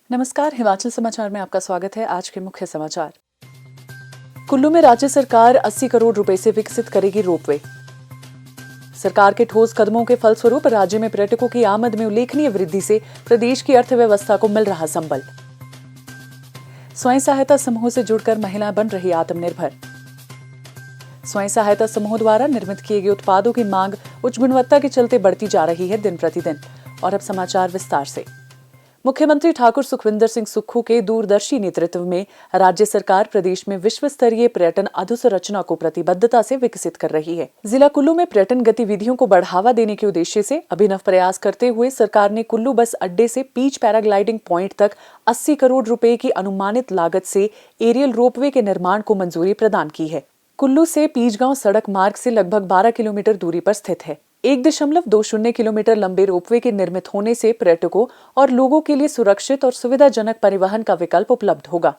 नमस्कार, हिमाचल समाचार में आपका स्वागत है। आज के मुख्य समाचार। कुल्लू में राज्य सरकार 80 करोड़ रुपए से विकसित करेगी रोपवे। सरकार के ठोस कदमों के फलस्वरूप राज्य में पर्यटकों की आमद में उल्लेखनीय वृद्धि से प्रदेश की अर्थव्यवस्था को मिल रहा संबल। स्वयं सहायता समूह से जुड़कर महिलाएं बन रही आत्मनिर्भर। स्वयं सहायता समूह द्वारा निर्मित किए गए उत्पादों की मांग उच्च गुणवत्ता के चलते बढ़ती जा रही है दिन प्रतिदिन। और अब समाचार विस्तार से। मुख्यमंत्री ठाकुर सुखविंदर सिंह सुक्खू के दूरदर्शी नेतृत्व में राज्य सरकार प्रदेश में विश्व स्तरीय पर्यटन अधोसंरचना को प्रतिबद्धता से विकसित कर रही है। जिला कुल्लू में पर्यटन गतिविधियों को बढ़ावा देने के उद्देश्य से अभिनव प्रयास करते हुए सरकार ने कुल्लू बस अड्डे से पीच पैराग्लाइडिंग पॉइंट तक 80 करोड़ रुपए की अनुमानित लागत से एरियल रोपवे के निर्माण को मंजूरी प्रदान की है। कुल्लू से पीचगांव सड़क मार्ग से लगभग 12 किलोमीटर दूरी पर स्थित है। 1.20 किलोमीटर लंबे रोपवे के निर्मित होने से पर्यटकों और लोगों के लिए सुरक्षित और सुविधाजनक परिवहन का विकल्प उपलब्ध होगा।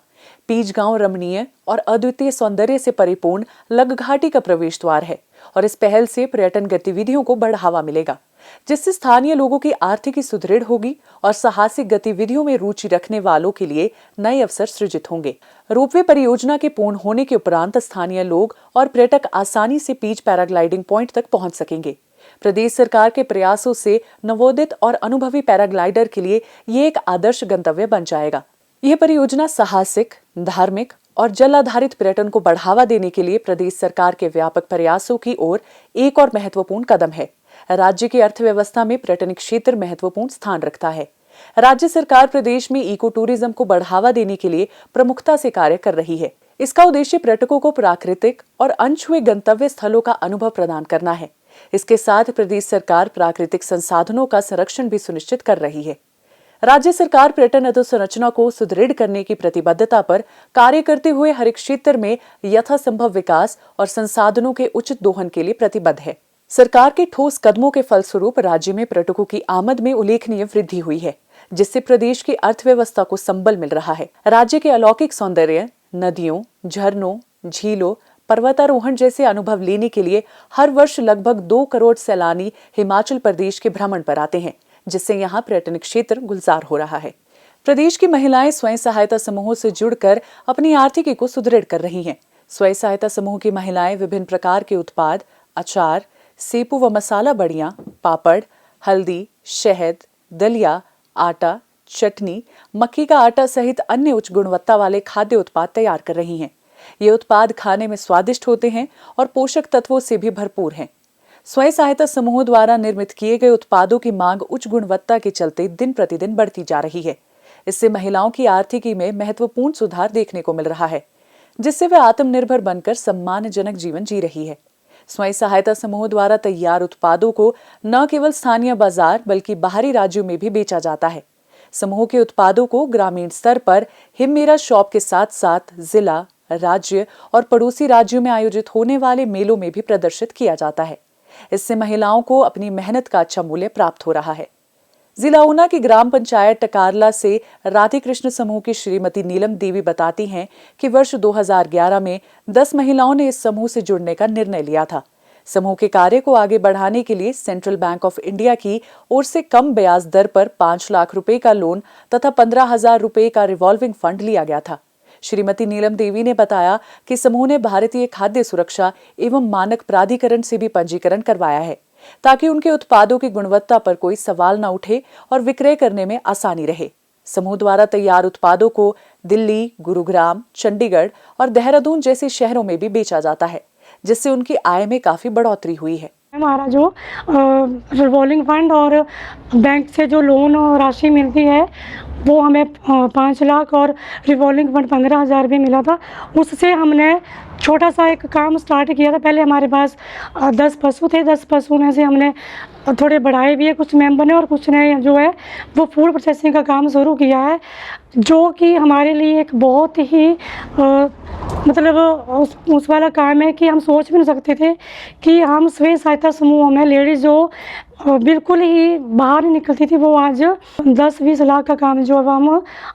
पीचगांव रमणीय और अद्वितीय सौंदर्य से परिपूर्ण लग घाटी का प्रवेश द्वार है और इस पहल से पर्यटन गतिविधियों को बढ़ावा मिलेगा, जिससे स्थानीय लोगों की आर्थिकी सुदृढ़ होगी और साहसिक गतिविधियों में रुचि रखने वालों के लिए नए अवसर सृजित होंगे। रोपवे परियोजना के पूर्ण होने के उपरांत स्थानीय लोग और पर्यटक आसानी से पीच पैराग्लाइडिंग पॉइंट तक पहुंच सकेंगे। प्रदेश सरकार के प्रयासों से नवोदित और अनुभवी पैराग्लाइडर के लिए ये एक आदर्श गंतव्य बन जाएगा। यह परियोजना साहसिक, धार्मिक और जल आधारित पर्यटन को बढ़ावा देने के लिए प्रदेश सरकार के व्यापक प्रयासों की ओर एक और महत्वपूर्ण कदम है। राज्य की अर्थव्यवस्था में पर्यटन क्षेत्र महत्वपूर्ण स्थान रखता है। राज्य सरकार प्रदेश में इको टूरिज्म को बढ़ावा देने के लिए प्रमुखता से कार्य कर रही है। इसका उद्देश्य पर्यटकों को प्राकृतिक और अनछुए गंतव्य स्थलों का अनुभव प्रदान करना है। इसके साथ प्रदेश सरकार प्राकृतिक संसाधनों का संरक्षण भी सुनिश्चित कर रही है। राज्य सरकार पर्यटन अधोसंरचना को सुदृढ़ करने की प्रतिबद्धता पर कार्य करते हुए हर क्षेत्र में यथासंभव विकास और संसाधनों के उचित दोहन के लिए प्रतिबद्ध है। सरकार के ठोस कदमों के फलस्वरूप राज्य में पर्यटकों की आमद में उल्लेखनीय वृद्धि हुई है, जिससे प्रदेश की अर्थव्यवस्था को संबल मिल रहा है। राज्य के अलौकिक सौंदर्य, नदियों, झरनों, झीलों, पर्वतारोहण जैसे अनुभव लेने के लिए हर वर्ष लगभग 2 करोड़ सैलानी हिमाचल प्रदेश के भ्रमण पर आते हैं, जिससे यहाँ पर्यटन क्षेत्र गुलजार हो रहा है। प्रदेश की महिलाएं स्वयं सहायता समूहों से जुड़कर अपनी आर्थिकी को सुदृढ़ कर रही हैं। स्वयं सहायता समूह की महिलाएं विभिन्न प्रकार के उत्पाद, अचार, सेपू व मसाला बड़ियां, पापड़, हल्दी, शहद, दलिया, आटा, चटनी, मक्की का आटा सहित अन्य उच्च गुणवत्ता वाले खाद्य उत्पाद तैयार कर रही हैं। ये उत्पाद खाने में स्वादिष्ट होते हैं और पोषक तत्वों से भी भरपूर हैं। स्वयं सहायता समूह द्वारा निर्मित किए गए उत्पादों की मांग उच्च गुणवत्ता के चलते दिन प्रतिदिन बढ़ती जा रही है। इससे महिलाओं की आर्थिकी में महत्वपूर्ण सुधार देखने को मिल रहा है, जिससे वे आत्मनिर्भर बनकर सम्मानजनक जीवन जी रही है। स्वयं सहायता समूह द्वारा तैयार उत्पादों को न केवल स्थानीय बाजार बल्कि बाहरी राज्यों में भी बेचा जाता है। समूह के उत्पादों को ग्रामीण स्तर पर हिम मेरा शॉप के साथ साथ जिला, राज्य और पड़ोसी राज्यों में आयोजित होने वाले मेलों में भी प्रदर्शित किया जाता है। इससे महिलाओं को अपनी मेहनत का अच्छा मूल्य प्राप्त हो रहा है। जिला ऊना की ग्राम पंचायत टकारला से राधे कृष्ण समूह की श्रीमती नीलम देवी बताती हैं कि वर्ष 2011 में 10 महिलाओं ने इस समूह से जुड़ने का निर्णय लिया था। समूह के कार्य को आगे बढ़ाने के लिए सेंट्रल बैंक ऑफ इंडिया की ओर से कम ब्याज दर पर 5 लाख रुपए का लोन तथा 15,000 रुपए का रिवॉल्विंग फंड लिया गया था। श्रीमती नीलम देवी ने बताया कि समूह ने भारतीय खाद्य सुरक्षा एवं मानक प्राधिकरण से भी पंजीकरण करवाया है, ताकि उनके उत्पादों की गुणवत्ता पर कोई सवाल न उठे और विक्रय करने में आसानी रहे। समूह द्वारा तैयार उत्पादों को दिल्ली, गुरुग्राम, चंडीगढ़ और देहरादून जैसे शहरों में भी बेचा जाता है, जिससे उनकी आय में काफी बढ़ोतरी हुई है। हमारा जो रिवॉल्विंग फंड और बैंक से जो लोन राशि मिलती है वो हमें 5 लाख और रिवॉल्विंग फंड 15,000 भी मिला था। उससे हमने छोटा सा एक काम स्टार्ट किया था। पहले हमारे पास 10 पशु थे। 10 पशु में से हमने थोड़े बढ़ाए भी है, कुछ मेंबर ने, और कुछ ने जो है वो फूड प्रोसेसिंग का काम शुरू किया है, जो कि हमारे लिए एक बहुत ही मतलब उस वाला काम है कि हम सोच भी नहीं सकते थे कि हम स्वयं सहायता समूह में लेडीज़ जो बिल्कुल ही बाहर नहीं निकलती थी, वो आज 10-20 लाख का काम जो हम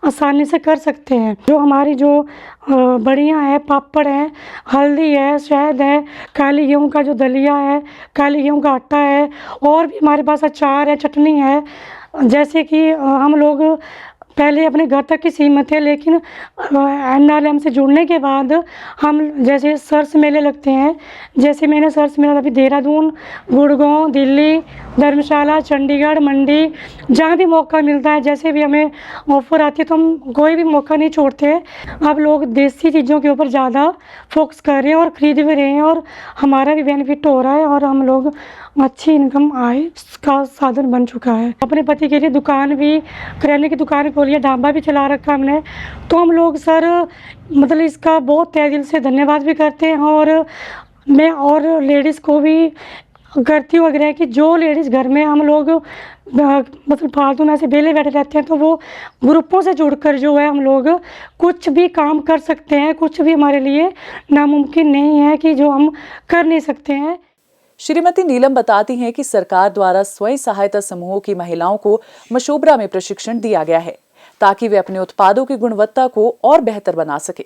आसानी से कर सकते हैं। जो हमारी जो बड़ियाँ हैं, पापड़ हैं, हल्दी है, शहद है, काली गेहूँ का जो दलिया है, काली गेहूँ का आटा है, और भी हमारे पास अचार है, चटनी है। जैसे कि हम लोग पहले अपने घर तक ही सीमित थे, लेकिन NRLM से जुड़ने के बाद हम जैसे सरस मेले लगते हैं, जैसे मैंने सरस मेला अभी देहरादून, गुड़गांव, दिल्ली, धर्मशाला, चंडीगढ़, मंडी, जहाँ भी मौका मिलता है, जैसे भी हमें ऑफ़र आती है तो हम कोई भी मौका नहीं छोड़ते हैं। अब लोग देसी चीज़ों के ऊपर ज़्यादा फोकस कर रहे हैं और ख़रीद भी रहे हैं, और हमारा भी बेनिफिट हो रहा है और हम लोग अच्छी इनकम आय का साधन बन चुका है। अपने पति के लिए दुकान भी, किराने की दुकान खोली है, ढाबा भी चला रखा हमने। तो हम लोग सर मतलब इसका बहुत तहे दिल से धन्यवाद भी करते हैं, और मैं और लेडीज़ को भी करती हूँ आग्रह कि जो लेडीज़ घर में हम लोग मतलब फालतू में ऐसे बेले बैठे रहते हैं, तो वो ग्रुपों से जुड़कर जो है हम लोग कुछ भी काम कर सकते हैं। कुछ भी हमारे लिए नामुमकिन नहीं है कि जो हम कर नहीं सकते हैं। श्रीमती नीलम बताती हैं कि सरकार द्वारा स्वयं सहायता समूहों की महिलाओं को मशोबरा में प्रशिक्षण दिया गया है ताकि वे अपने उत्पादों की गुणवत्ता को और बेहतर बना सके।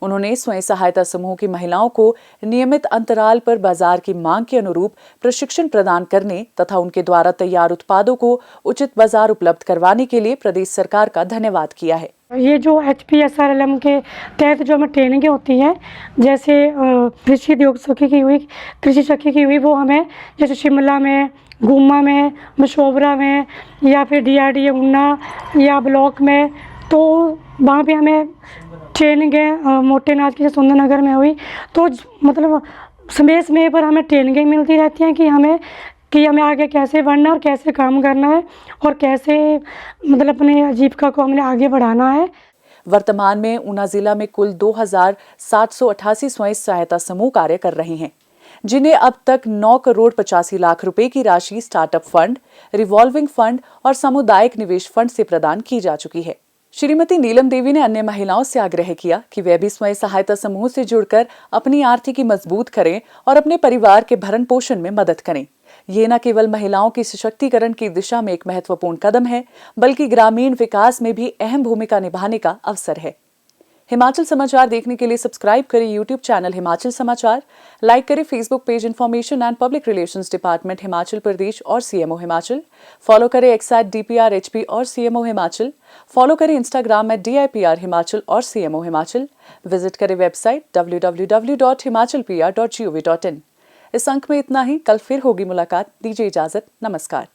उन्होंने स्वयं सहायता समूह की महिलाओं को नियमित अंतराल पर बाजार की मांग के अनुरूप प्रशिक्षण प्रदान करने तथा उनके द्वारा तैयार उत्पादों को उचित बाजार उपलब्ध करवाने के लिए प्रदेश सरकार का धन्यवाद किया है। ये जो HPSRLM के तहत जो हमें ट्रेनिंगें होती हैं, जैसे कृषि उद्योग सखी की हुई, कृषि सखी की हुई, वो हमें जैसे शिमला में, गुम्मा में, मशोबरा में, या फिर DRDA उन्ना या ब्लॉक में, तो वहाँ पे हमें ट्रेनिंगें मोटे अनाज की सुंदरनगर में हुई। तो मतलब समय समय पर हमें ट्रेनिंगें मिलती रहती हैं कि हमें आगे कैसे बढ़ना और कैसे काम करना है और कैसे मतलब अपने आजीविका को हमने आगे बढ़ाना है। वर्तमान में ऊना जिला में कुल 2788 स्वयं सहायता समूह कार्य कर रहे हैं, जिन्हें अब तक 9 करोड़ 85 लाख रुपए की राशि स्टार्टअप फंड, रिवॉल्विंग फंड और सामुदायिक निवेश फंड से प्रदान की जा चुकी है। श्रीमती नीलम देवी ने अन्य महिलाओं से आग्रह किया कि वे भी स्वयं सहायता समूह से जुड़कर अपनी आर्थिकी मजबूत करें और अपने परिवार के भरण पोषण में मदद करें। ये न केवल महिलाओं की सशक्तिकरण की दिशा में एक महत्वपूर्ण कदम है, बल्कि ग्रामीण विकास में भी अहम भूमिका निभाने का अवसर है। हिमाचल समाचार देखने के लिए सब्सक्राइब करें यूट्यूब चैनल हिमाचल समाचार, लाइक करें Facebook page information and public relations department Himachal Pradesh और CMO हिमाचल, फॉलो करें X @DPRHP और CMO हिमाचल, फॉलो करें इंस्टाग्राम @DIPR हिमाचल और CMO हिमाचल, विजिट करें वेबसाइट www.himachalpr.gov.in। इस अंक में इतना ही, कल फिर होगी मुलाकात। दीजिए इजाजत, नमस्कार।